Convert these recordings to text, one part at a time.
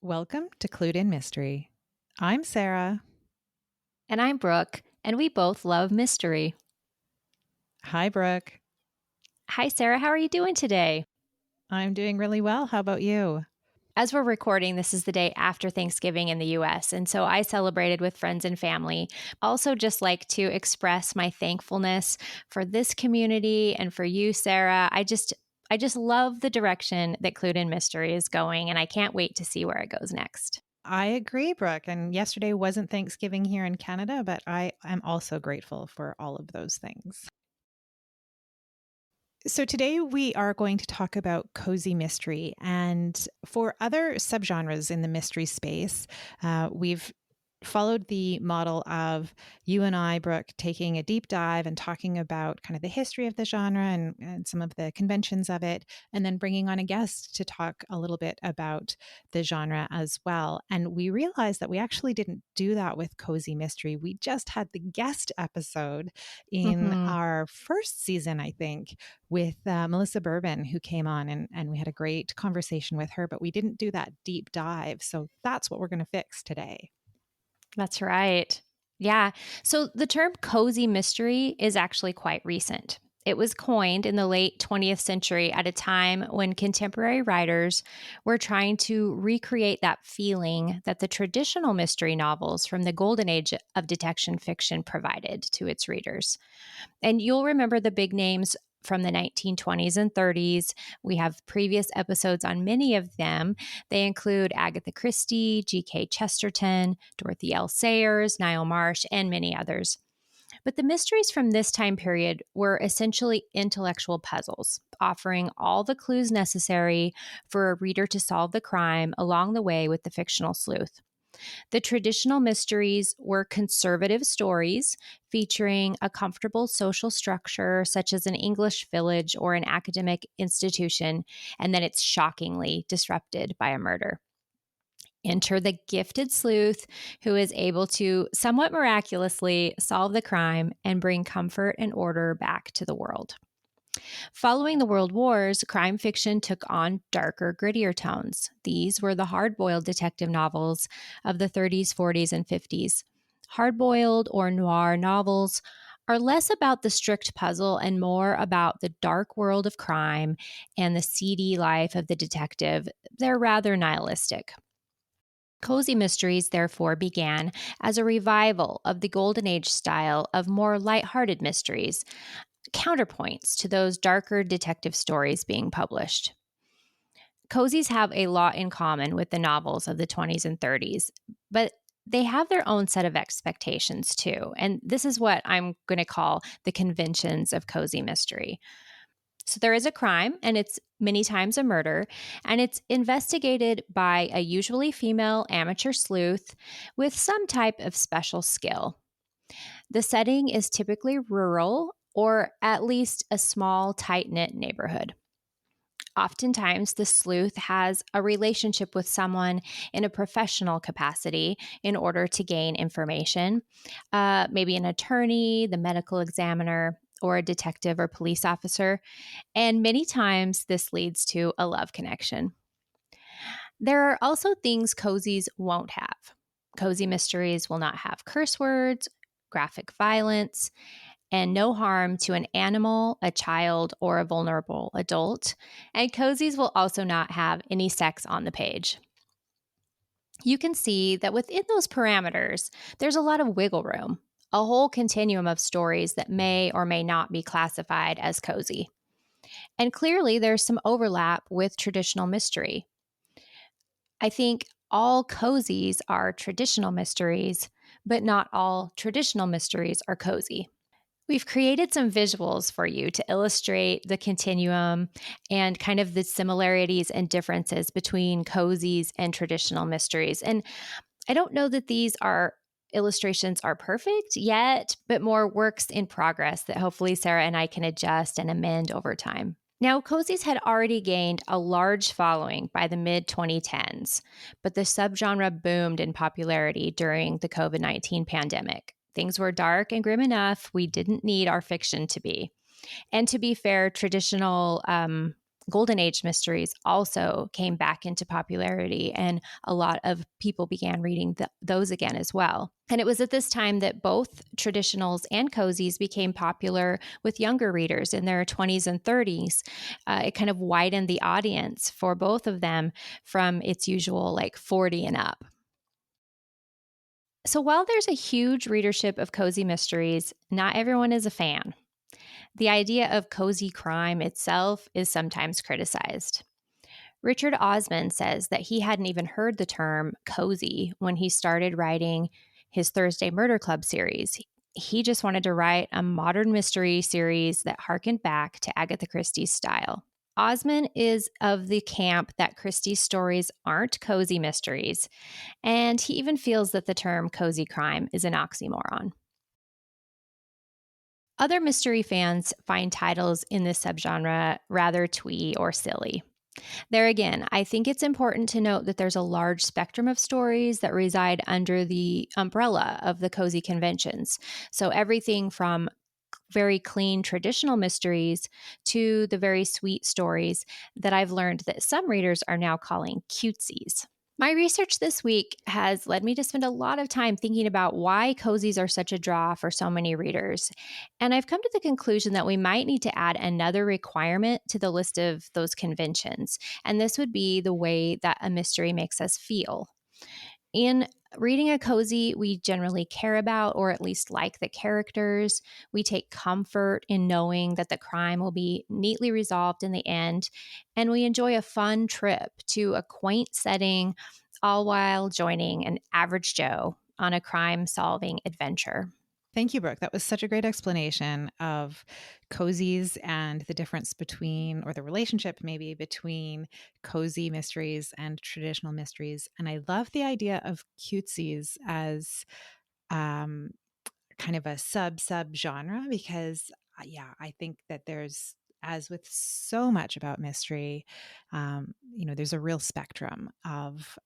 Welcome to Clued in Mystery. I'm Sarah. And I'm Brooke, and we both love mystery. Hi, Brooke. Hi, Sarah. How are you doing today? I'm doing really well. How about you? As we're recording, this is the day after Thanksgiving in the US, and so I celebrated with friends and family. Also, just like to express my thankfulness for this community and for you, Sarah. I just love the direction that Clued in Mystery is going, and I can't wait to see where it goes next. I agree, Brooke. And yesterday wasn't Thanksgiving here in Canada, but I am also grateful for all of those things. So today we are going to talk about cozy mystery. And for other subgenres in the mystery space, we've followed the model of you and I, Brooke, taking a deep dive and talking about kind of the history of the genre and some of the conventions of it, and then bringing on a guest to talk a little bit about the genre as well. And we realized that we actually didn't do that with cozy mystery. We just had the guest episode in our first season, I think, with Melissa Bourbon, who came on and we had a great conversation with her, but we didn't do that deep dive. So that's what we're going to fix today. That's right. Yeah. So the term cozy mystery is actually quite recent. It was coined in the late 20th century at a time when contemporary writers were trying to recreate that feeling that the traditional mystery novels from the golden age of detection fiction provided to its readers. And you'll remember the big names from the 1920s and 30s. We have previous episodes on many of them. They include Agatha Christie, G.K. Chesterton, Dorothy L. Sayers, Ngaio Marsh, and many others. But the mysteries from this time period were essentially intellectual puzzles, offering all the clues necessary for a reader to solve the crime along the way with the fictional sleuth. The traditional mysteries were conservative stories featuring a comfortable social structure, such as an English village or an academic institution, and then it's shockingly disrupted by a murder. Enter the gifted sleuth who is able to somewhat miraculously solve the crime and bring comfort and order back to the world. Following the World Wars, crime fiction took on darker, grittier tones. These were the hard-boiled detective novels of the 30s, 40s, and 50s. Hard-boiled or noir novels are less about the strict puzzle and more about the dark world of crime and the seedy life of the detective. They're rather nihilistic. Cozy Mysteries, therefore, began as a revival of the Golden Age style of more lighthearted mysteries, counterpoints to those darker detective stories being published. Cozies have a lot in common with the novels of the 20s and 30s, but they have their own set of expectations too. And this is what I'm going to call the conventions of cozy mystery. So there is a crime, and it's many times a murder, and it's investigated by a usually female amateur sleuth with some type of special skill. The setting is typically rural or at least a small, tight-knit neighborhood. Oftentimes, the sleuth has a relationship with someone in a professional capacity in order to gain information, maybe an attorney, the medical examiner, or a detective or police officer. And many times, this leads to a love connection. There are also things cozies won't have. Cozy mysteries will not have curse words, graphic violence, and no harm to an animal, a child, or a vulnerable adult. And cozies will also not have any sex on the page. You can see that within those parameters, there's a lot of wiggle room, a whole continuum of stories that may or may not be classified as cozy. And clearly, there's some overlap with traditional mystery. I think all cozies are traditional mysteries, but not all traditional mysteries are cozy. We've created some visuals for you to illustrate the continuum and kind of the similarities and differences between cozies and traditional mysteries. And I don't know that these illustrations are perfect yet, but more works in progress that hopefully Sarah and I can adjust and amend over time. Now, cozies had already gained a large following by the mid-2010s, but the subgenre boomed in popularity during the COVID-19 pandemic. Things were dark and grim enough. We didn't need our fiction to be. And to be fair, traditional Golden Age mysteries also came back into popularity, and a lot of people began reading those again as well. And it was at this time that both traditionals and cozies became popular with younger readers in their 20s and 30s. It kind of widened the audience for both of them from its usual like 40 and up. So while there's a huge readership of cozy mysteries, not everyone is a fan. The idea of cozy crime itself is sometimes criticized. Richard Osman says that he hadn't even heard the term cozy when he started writing his Thursday Murder Club series. He just wanted to write a modern mystery series that harkened back to Agatha Christie's style. Osman is of the camp that Christie's stories aren't cozy mysteries, and he even feels that the term cozy crime is an oxymoron. Other mystery fans find titles in this subgenre rather twee or silly. There again, I think it's important to note that there's a large spectrum of stories that reside under the umbrella of the cozy conventions. So everything from very clean traditional mysteries to the very sweet stories that I've learned that some readers are now calling cutesies. My research this week has led me to spend a lot of time thinking about why cozies are such a draw for so many readers. And I've come to the conclusion that we might need to add another requirement to the list of those conventions. And this would be the way that a mystery makes us feel. In reading a cozy, we generally care about or at least like the characters. We take comfort in knowing that the crime will be neatly resolved in the end. And we enjoy a fun trip to a quaint setting, all while joining an average Joe on a crime solving adventure. Thank you, Brooke. That was such a great explanation of cozies and the difference between, or the relationship maybe between cozy mysteries and traditional mysteries. And I love the idea of cutesies as um, kind of a sub genre because, I think that there's, as with so much about mystery, there's a real spectrum of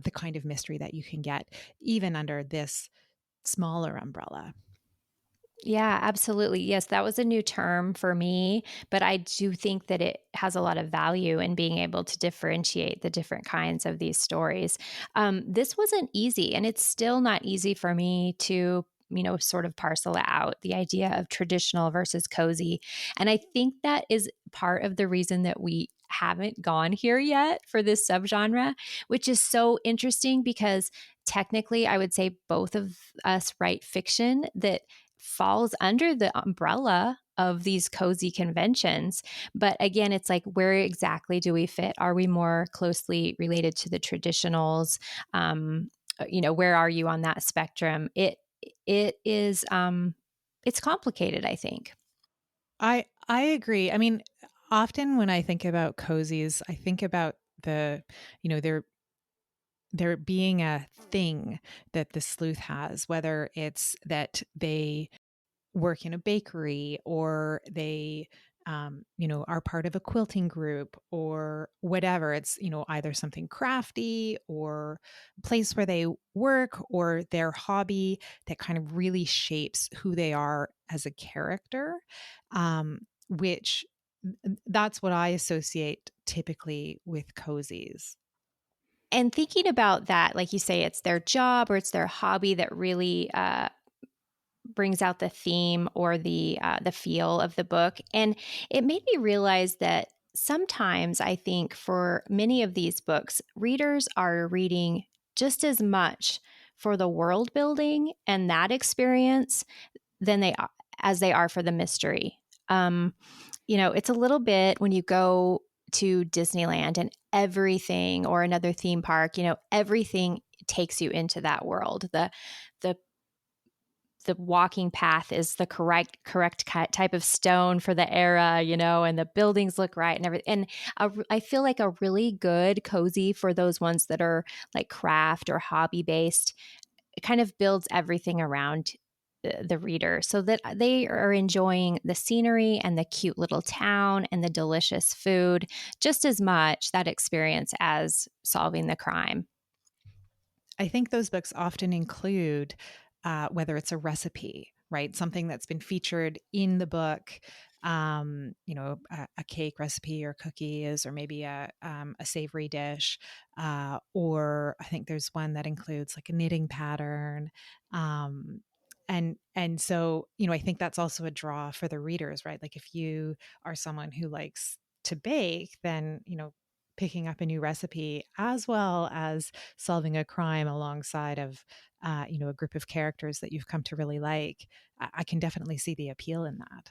the kind of mystery that you can get even under this smaller umbrella. Yeah, absolutely. Yes, that was a new term for me, but I do think that it has a lot of value in being able to differentiate the different kinds of these stories. This wasn't easy, and it's still not easy for me to, sort of parcel out the idea of traditional versus cozy. And I think that is part of the reason that we haven't gone here yet for this subgenre, which is so interesting because technically I would say both of us write fiction that falls under the umbrella of these cozy conventions. But again, it's like, where exactly do we fit? Are we more closely related to the traditionals? Where are you on that spectrum? It is it's complicated, I think. I agree. I mean, often when I think about cozies, I think about the, you know, there being a thing that the sleuth has, whether it's that they work in a bakery or they are part of a quilting group or whatever. It's, either something crafty or a place where they work or their hobby that kind of really shapes who they are as a character, which that's what I associate typically with cozies. And thinking about that, like you say, it's their job or it's their hobby that really brings out the theme or the feel of the book. And it made me realize that sometimes I think for many of these books, readers are reading just as much for the world building and that experience than they are, as they are for the mystery. It's a little bit when you go to Disneyland and everything, or another theme park, everything takes you into that world. The the walking path is the correct type of stone for the era, and the buildings look right and everything. And I feel like a really good cozy for those ones that are like craft or hobby based, it kind of builds everything around the reader so that they are enjoying the scenery and the cute little town and the delicious food just as much, that experience, as solving the crime. I think those books often include, whether it's a recipe right? Something that's been featured in the book, a cake recipe or cookies, or maybe a savory dish, or I think there's one that includes like a knitting pattern. And so, I think that's also a draw for the readers, right? Like if you are someone who likes to bake, then, picking up a new recipe as well as solving a crime alongside of, a group of characters that you've come to really like, I can definitely see the appeal in that.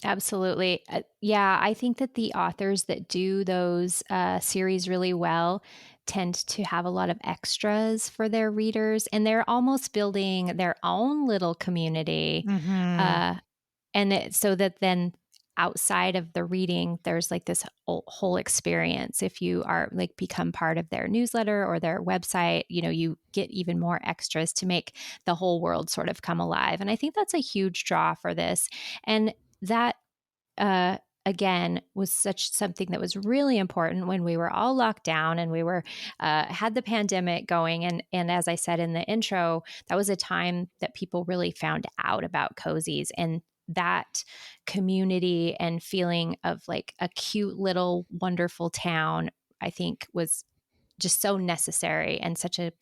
Absolutely. Yeah, I think that the authors that do those series really well tend to have a lot of extras for their readers, and they're almost building their own little community. Mm-hmm. Uh, so that then outside of the reading, there's like this whole experience. If you are like become part of their newsletter or their website, you get even more extras to make the whole world sort of come alive. And I think that's a huge draw for this. And that, uh, again, was something that was really important when we were all locked down and we were had the pandemic going. And as I said in the intro, that was a time that people really found out about cozies, and that community and feeling of like a cute little wonderful town, I think, was just so necessary and such a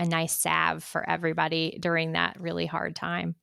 nice salve for everybody during that really hard time.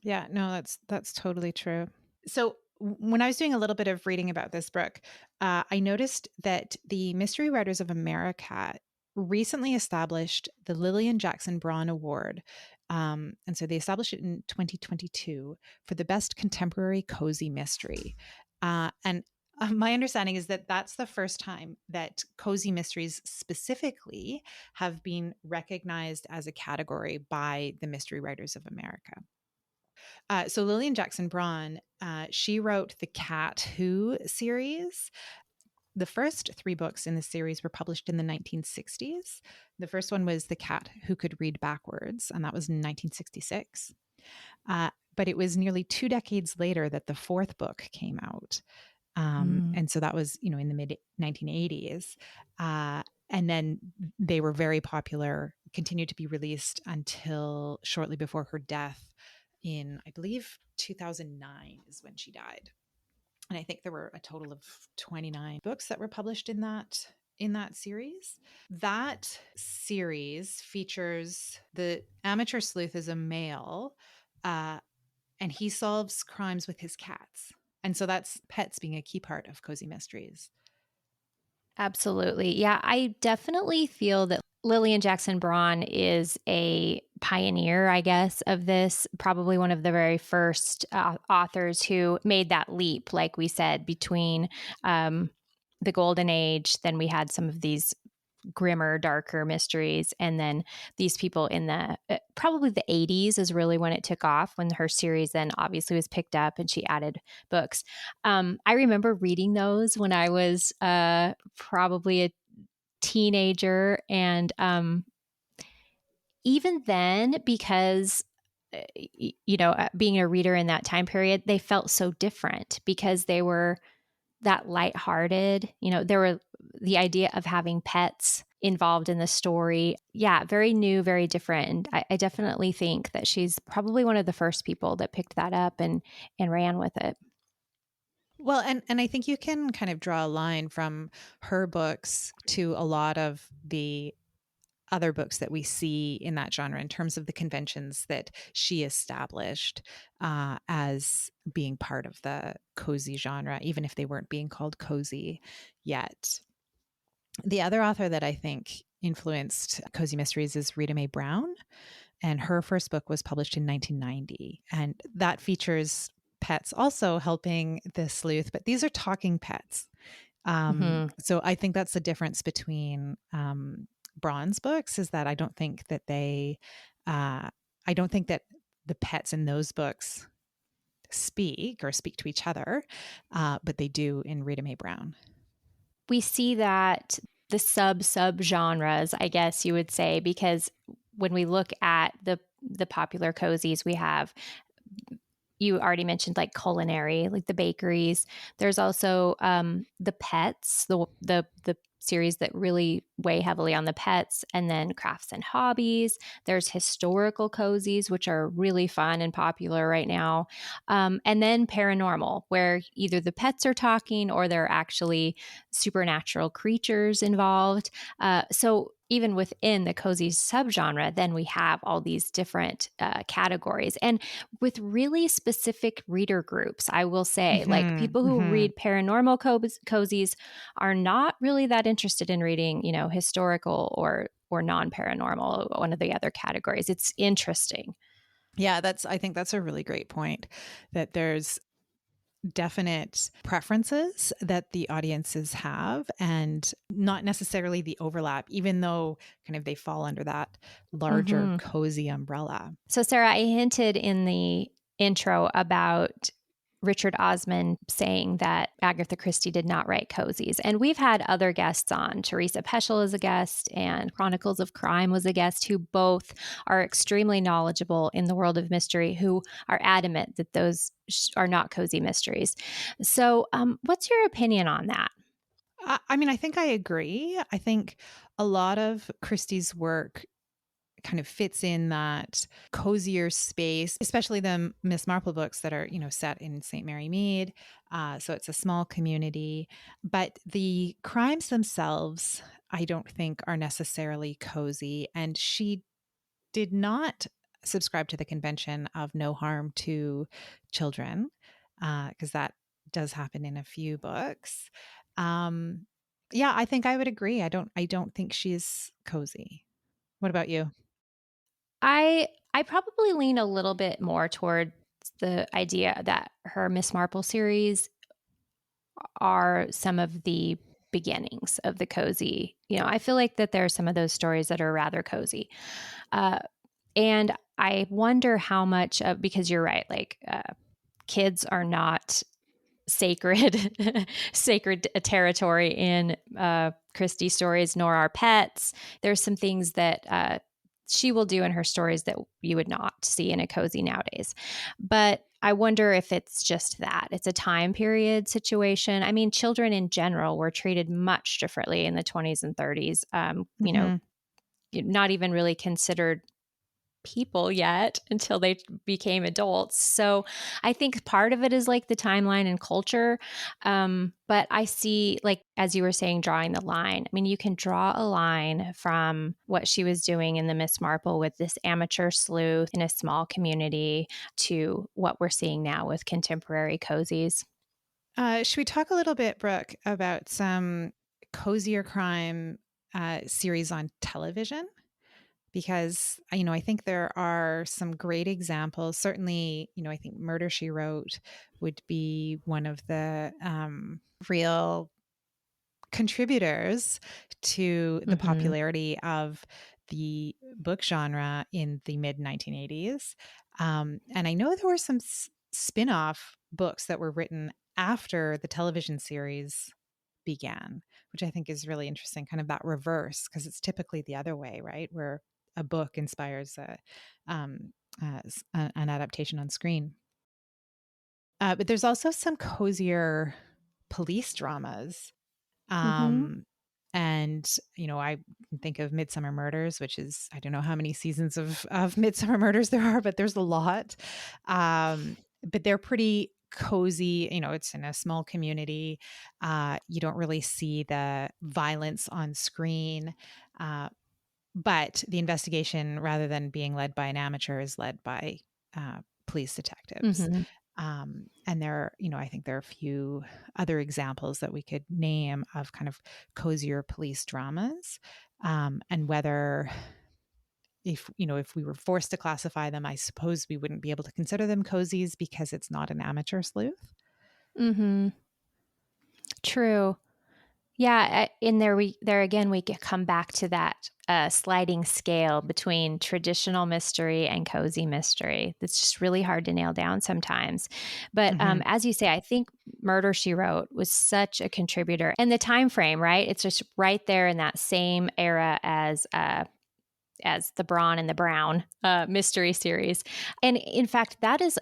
Yeah, no, that's totally true. So when I was doing a little bit of reading about this book, I noticed that the Mystery Writers of America recently established the Lilian Jackson Braun Award. And so they established it in 2022 for the best contemporary cozy mystery. And my understanding is that that's the first time that cozy mysteries specifically have been recognized as a category by the Mystery Writers of America. So Lilian Jackson Braun, she wrote the Cat Who series. The first three books in the series were published in the 1960s. The first one was The Cat Who Could Read Backwards, and that was in 1966. But it was nearly 2 decades later that the fourth book came out. And so that was, in the mid 1980s. And then they were very popular, continued to be released until shortly before her death in, I believe, 2009 is when she died. And I think there were a total of 29 books that were published in that series. That series features the amateur sleuth as a male, and he solves crimes with his cats. And so that's pets being a key part of cozy mysteries. Absolutely. Yeah, I definitely feel that Lilian Jackson Braun is a pioneer, I guess, of this. Probably one of the very first authors who made that leap, like we said, between the Golden Age. Then we had some of these grimmer, darker mysteries. And then these people in the probably the 80s is really when it took off, when her series then obviously was picked up and she added books. I remember reading those when I was probably a teenager. And even then, because being a reader in that time period, they felt so different because they were that lighthearted. There were the idea of having pets involved in the story. Yeah, very new, very different. And I definitely think that she's probably one of the first people that picked that up and ran with it. Well, and I think you can kind of draw a line from her books to a lot of the other books that we see in that genre in terms of the conventions that she established as being part of the cozy genre, even if they weren't being called cozy yet. The other author that I think influenced cozy mysteries is Rita Mae Brown, and her first book was published in 1990, and that features pets also helping the sleuth, but these are talking pets. So I think that's the difference between Braun's books, is that I don't think that the pets in those books speak to each other, but they do in Rita Mae Brown. We see that the sub genres, I guess you would say, because when we look at the popular cozies, we have you already mentioned like culinary, like the bakeries. There's also the pets, the series that really weigh heavily on the pets, and then crafts and hobbies. There's historical cozies, which are really fun and popular right now. And then paranormal, where either the pets are talking or there are actually supernatural creatures involved. So even within the cozy subgenre, then we have all these different categories. And with really specific reader groups, I will say, like people who read paranormal cozies are not really that interested in reading, historical or non-paranormal, one of the other categories. It's interesting. Yeah, I think that's a really great point, that there's definite preferences that the audiences have and not necessarily the overlap, even though kind of they fall under that larger cozy umbrella. So, Sarah, I hinted in the intro about Richard Osman saying that Agatha Christie did not write cozies. And we've had other guests on. Teresa Peschel is a guest, and Chronicles of Crime was a guest, who both are extremely knowledgeable in the world of mystery, who are adamant that those are not cozy mysteries. So, what's your opinion on that? I mean, I think I agree. I think a lot of Christie's work kind of fits in that cozier space, especially the Miss Marple books that are, set in St. Mary Mead. So it's a small community, but the crimes themselves, I don't think are necessarily cozy. And she did not subscribe to the convention of no harm to children, because that does happen in a few books. Yeah, I think I would agree. I don't think she's cozy. What about you? I probably lean a little bit more toward the idea that her Miss Marple series are some of the beginnings of the cozy. I feel like that there are some of those stories that are rather cozy. And I wonder how much of, because you're right, like kids are not sacred sacred territory in Christie stories, nor are pets. There's some things that she will do in her stories that you would not see in a cozy nowadays. But I wonder if it's just that it's a time period situation. I mean, children in general were treated much differently in the 20s and 30s. Not even really considered people yet until they became adults. So I think part of it is like the timeline and culture. But I see, like, as you were saying, drawing the line. I mean, you can draw a line from what she was doing in the Miss Marple with this amateur sleuth in a small community to what we're seeing now with contemporary cozies. Should we talk a little bit, Brooke, about some cozier crime series on television? Because I think there are some great examples. Certainly, I think Murder She Wrote would be one of the real contributors to the popularity of the book genre in the mid 1980s. And I know there were some spin-off books that were written after the television series began, which I think is really interesting, kind of that reverse, because it's typically the other way, right? Where a book inspires an adaptation on screen. But there's also some cozier police dramas. Mm-hmm. And, I think of Midsomer Murders, which is, I don't know how many seasons of Midsomer Murders there are, but there's a lot. But they're pretty cozy. It's in a small community. You don't really see the violence on screen. But the investigation, rather than being led by an amateur, is led by police detectives. Mm-hmm. And I think there are a few other examples that we could name of kind of cozier police dramas. And whether, if we were forced to classify them, I suppose we wouldn't be able to consider them cozies because it's not an amateur sleuth. Mm-hmm. True. Yeah, in there again, we come back to that sliding scale between traditional mystery and cozy mystery. That's just really hard to nail down sometimes. But as you say, I think Murder She Wrote was such a contributor, and the time frame, right? It's just right there in that same era as as the Braun and the Brown mystery series. And in fact, that is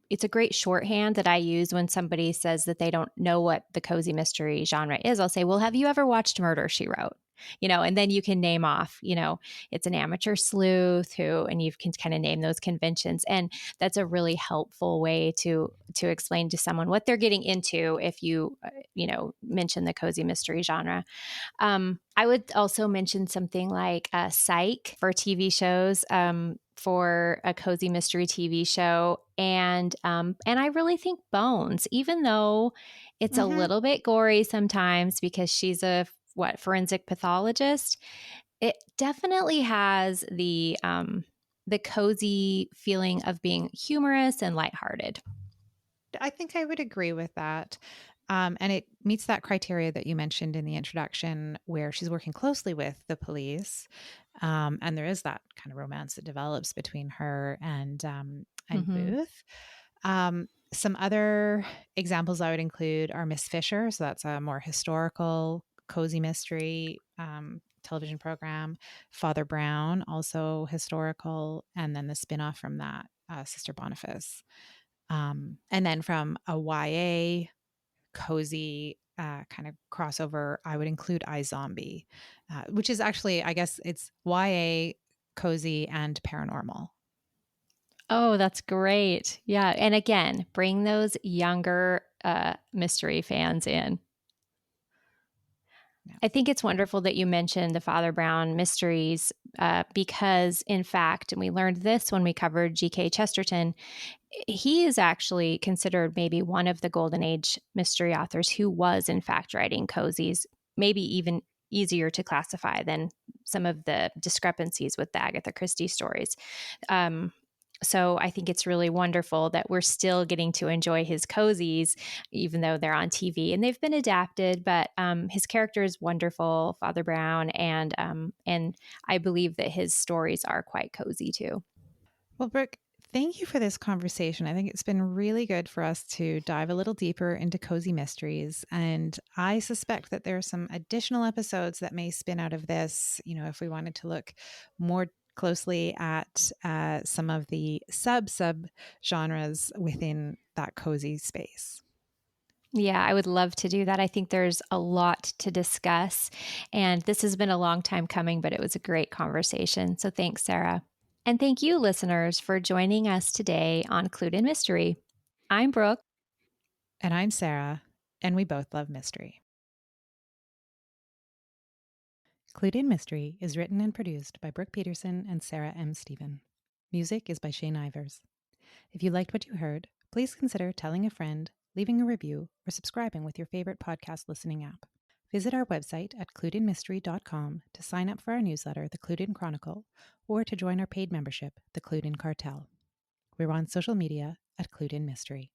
it's a great shorthand that I use when somebody says that they don't know what the cozy mystery genre is. I'll say, well, have you ever watched Murder, She Wrote? And then you can name off, it's an amateur sleuth and you can kind of name those conventions. And that's a really helpful way to explain to someone what they're getting into if you, mention the cozy mystery genre. I would also mention something like Psych for TV shows, for a cozy mystery TV show, and I really think Bones, even though it's a little bit gory sometimes because she's a forensic pathologist, it definitely has the cozy feeling of being humorous and lighthearted. I think I would agree with that. And it meets that criteria that you mentioned in the introduction, where she's working closely with the police. And there is that kind of romance that develops between her and Booth. Some other examples I would include are Miss Fisher. So that's a more historical, cozy mystery television program. Father Brown, also historical. And then the spinoff from that, Sister Boniface. And then from a YA cozy kind of crossover, I would include iZombie, which is actually, I guess it's YA, cozy, and paranormal. Oh, that's great. Yeah. And again, bring those younger mystery fans in. Yeah. I think it's wonderful that you mentioned the Father Brown mysteries because, in fact, and we learned this when we covered G.K. Chesterton, he is actually considered maybe one of the Golden Age mystery authors who was, in fact, writing cozies, maybe even easier to classify than some of the discrepancies with the Agatha Christie stories. So I think it's really wonderful that we're still getting to enjoy his cozies, even though they're on TV and they've been adapted. But his character is wonderful, Father Brown, and I believe that his stories are quite cozy too. Well, Brooke, thank you for this conversation. I think it's been really good for us to dive a little deeper into cozy mysteries. And I suspect that there are some additional episodes that may spin out of this, if we wanted to look more closely at some of the sub genres within that cozy space. Yeah, I would love to do that. I think there's a lot to discuss. And this has been a long time coming, but it was a great conversation. So thanks, Sarah. And thank you, listeners, for joining us today on Clued in Mystery. I'm Brooke. And I'm Sarah, and we both love mystery. Clued in Mystery is written and produced by Brooke Peterson and Sarah M. Stephen. Music is by Shane Ivers. If you liked what you heard, please consider telling a friend, leaving a review, or subscribing with your favorite podcast listening app. Visit our website at cluedinmystery.com to sign up for our newsletter, The Clued In Chronicle, or to join our paid membership, The Clued In Cartel. We're on social media at Clued In Mystery.